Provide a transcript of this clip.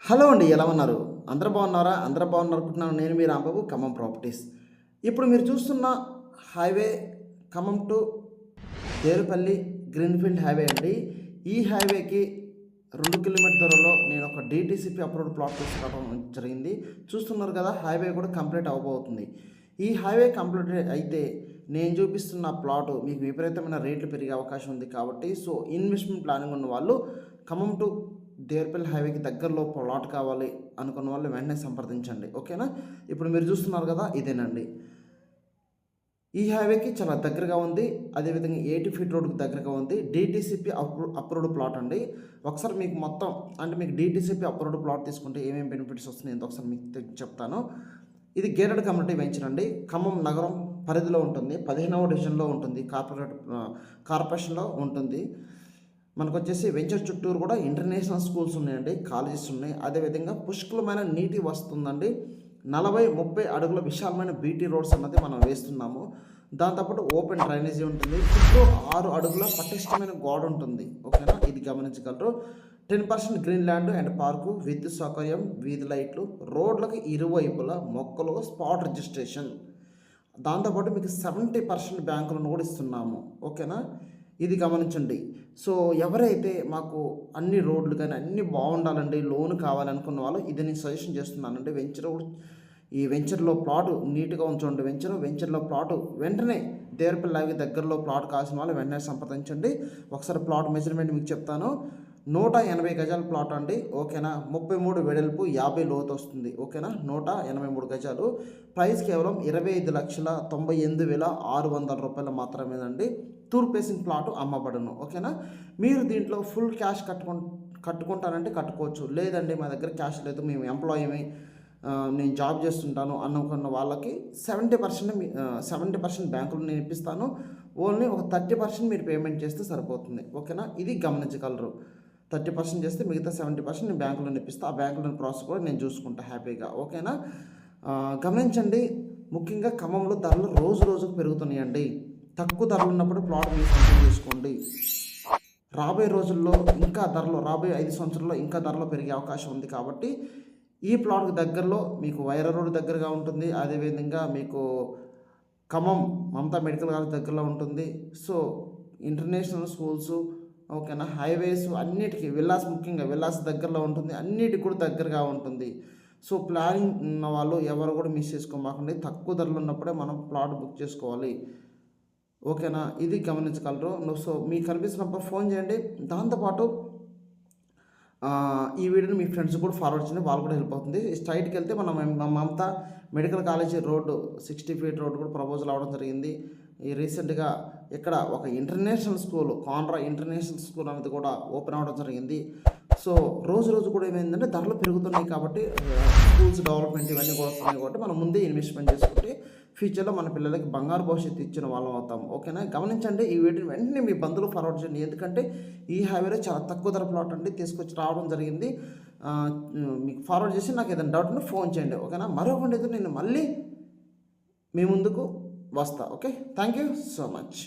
Hello అండి, ఎలా ఉన్నారు? అందరూ బాగున్నారా? అందరూ బాగున్నారు అనుకుంటున్నాను. నేను మీ రాంబాబు, ఖమ్మం ప్రాపర్టీస్. ఇప్పుడు మీరు చూస్తున్న highway Khammam to Derupalli greenfield highway అండి. ఈ హైవేకి 2 కిలోమీటర్ దూరంలో నేను ఒక డీటీసీపీ అప్రూవ్డ్ ప్లాట్ తీసుకోవడం జరిగింది. చూస్తున్నారు కదా, హైవే కూడా కంప్లీట్ అవ్వబోతుంది. ఈ హైవే కంప్లీట్ అయితే నేను చూపిస్తున్న ప్లాటు మీకు విపరీతమైన రేట్లు పెరిగే అవకాశం ఉంది. కాబట్టి ఇన్వెస్ట్మెంట్ ప్లానింగ్ ఉన్న వాళ్ళు ఖమ్మం టు దేర్పల్లి హైవేకి దగ్గరలో ప్లాట్ కావాలి అనుకున్న వాళ్ళు వెంటనే సంప్రదించండి, ఓకేనా? ఇప్పుడు మీరు చూస్తున్నారు కదా, ఇదేనండి. ఈ హైవేకి చాలా దగ్గరగా ఉంది. అదేవిధంగా 80 ఫీట్ రోడ్కి దగ్గరగా ఉంది. డీటీసీపీ అప్రూవ్డ్ ప్లాట్ అండి. ఒకసారి మీకు మొత్తం అంటే మీకు డీటీసీపీ అప్రూవ్డ్ ప్లాట్ తీసుకుంటే ఏమేమి బెనిఫిట్స్ వస్తున్నాయి ఒకసారి మీకు చెప్తాను. ఇది గేటెడ్ కమ్యూనిటీ వెంచర్ అండి. ఖమ్మం నగరం పరిధిలో ఉంటుంది. 15వ డివిజన్లో ఉంటుంది. కార్పొరేషన్లో ఉంటుంది. మనకు వచ్చేసి వెంచర్ చుట్టూరు కూడా ఇంటర్నేషనల్ స్కూల్స్ ఉన్నాయండి, కాలేజెస్ ఉన్నాయి. అదేవిధంగా పుష్కలమైన నీటి వస్తుందండి. 40-30 అడుగుల విశాలమైన బీటీ రోడ్స్ అన్నది మనం వేస్తున్నాము. దాంతోపాటు ఓపెన్ డ్రైనేజీ ఉంటుంది. చుట్టూ 6 అడుగుల పటిష్టమైన గోడ ఉంటుంది, ఓకేనా? ఇది గమనించగలరు. 10% గ్రీన్ ల్యాండ్ అండ్ పార్కు, విద్యుత్ సౌకర్యం, వీధి లైట్లు, రోడ్లకు ఇరువైపులా మొక్కలు, స్పాట్ రిజిస్ట్రేషన్. దాంతోపాటు మీకు 70% బ్యాంకులను కూడా ఇస్తున్నాము, ఓకేనా? ఇది గమనించండి. ఎవరైతే మాకు అన్ని రోడ్లు కానీ అన్నీ బాగుండాలండి, లోన్ కావాలనుకున్న వాళ్ళు ఇది నేను సజెషన్ చేస్తున్నానండి. ఈ వెంచర్లో ప్లాటు నీట్గా ఉంచండి. వెంచర్లో ప్లాటు వెంటనే దేవరపల్లి దగ్గరలో ప్లాట్ కావాల్సిన వాళ్ళు వెంటనే సంప్రదించండి. ఒకసారి ప్లాట్ మెజర్మెంట్ మీకు చెప్తాను. 180 గజాల ప్లాట్ అండి, ఓకేనా? 33 వెడల్పు, 50 లోతు వస్తుంది, ఓకేనా? 183 గజాలు. ప్రైస్ కేవలం 25,98,600 రూపాయలు మాత్రమేనండి. తూర్పు ఫేసింగ్ ప్లాట్ అమ్మబడును, ఓకేనా? మీరు దీంట్లో ఫుల్ క్యాష్ కట్టుకుంటానంటే కట్టుకోవచ్చు. లేదండి మా దగ్గర క్యాష్ లేదు, మేము ఎంప్లాయీమి, నేను జాబ్ చేస్తుంటాను అనుకున్న వాళ్ళకి 70% బ్యాంకులో నేను ఇప్పిస్తాను. ఓన్లీ ఒక 30% మీరు పేమెంట్ చేస్తే సరిపోతుంది, ఓకేనా? ఇది గమనించగలరు. 30% చేస్తే మిగతా 70% నేను బ్యాంకులో ఇప్పిస్తాను. ఆ బ్యాంకులోని ప్రాసెస్ కూడా నేను చూసుకుంటా హ్యాపీగా, ఓకేనా? గమనించండి, ముఖ్యంగా ఖమ్మంలో ధరలు రోజు రోజుకు పెరుగుతున్నాయండి. తక్కువ ధరలు ఉన్నప్పుడు ప్లాట్ మీరు సొంతం చేసుకోండి. రాబోయే రోజుల్లో ఇంకా ధరలు, రాబోయే 5 సంవత్సరాల్లో ఇంకా ధరలు పెరిగే అవకాశం ఉంది. కాబట్టి ఈ ప్లాట్కి దగ్గరలో మీకు వైరా రోడ్ దగ్గరగా ఉంటుంది. అదేవిధంగా మీకు ఖమ్మం మమతా మెడికల్ కాలేజ్ దగ్గరలో ఉంటుంది. ఇంటర్నేషనల్ స్కూల్స్, ఓకేనా? హైవేస్ అన్నిటికీ, ముఖ్యంగా విల్లాస్ దగ్గరలో ఉంటుంది. అన్నిటికి కూడా దగ్గరగా ఉంటుంది. ప్లానింగ్ ఉన్న వాళ్ళు ఎవరు కూడా మిస్ చేసుకోమాకండి. తక్కువ ధరలు ఉన్నప్పుడే మనం ప్లాట్ బుక్ చేసుకోవాలి, ఓకేనా? ఇది గమనించగలరు. మీకు కనిపిస్తున్నప్పుడు ఫోన్ చేయండి. దాంతోపాటు ఈ వీడియోని మీ ఫ్రెండ్స్ కూడా ఫార్వర్డ్ చేయండి, వాళ్ళు కూడా హెల్ప్ అవుతుంది. స్ట్రైట్కి వెళ్తే మనం Mamata medical college road 60 feet road కూడా ప్రపోజల్ అవ్వడం జరిగింది. ఈ రీసెంట్గా ఇక్కడ ఒక ఇంటర్నేషనల్ స్కూల్, కాన్రా ఇంటర్నేషనల్ స్కూల్ అనేది కూడా ఓపెన్ అవ్వడం జరిగింది. రోజు రోజు కూడా ఏమైందంటే ధరలు పెరుగుతున్నాయి. కాబట్టి స్కూల్స్ డెవలప్మెంట్ ఇవన్నీ కూడా వస్తున్నాయి. కాబట్టి మనం ముందే ఇన్వెస్ట్మెంట్ చేసుకుంటే ఫ్యూచర్లో మన పిల్లలకి బంగారు భవిష్యత్తు ఇచ్చిన వాళ్ళం అవుతాం, ఓకేనా? గమనించండి, ఈ వీడియోని వెంటనే మీ బంధువులు ఫార్వర్డ్ చేయండి. ఎందుకంటే ఈ హైవేలో చాలా తక్కువ ధర ప్లాట్ అండి తీసుకొచ్చి రావడం జరిగింది. మీకు ఫార్వర్డ్ చేసి నాకు ఏదైనా డౌట్ ఉంటే ఫోన్ చేయండి, ఓకేనా? మరొకటి నేను మళ్ళీ మీ ముందుకు వస్తా, okay? Thank you so much.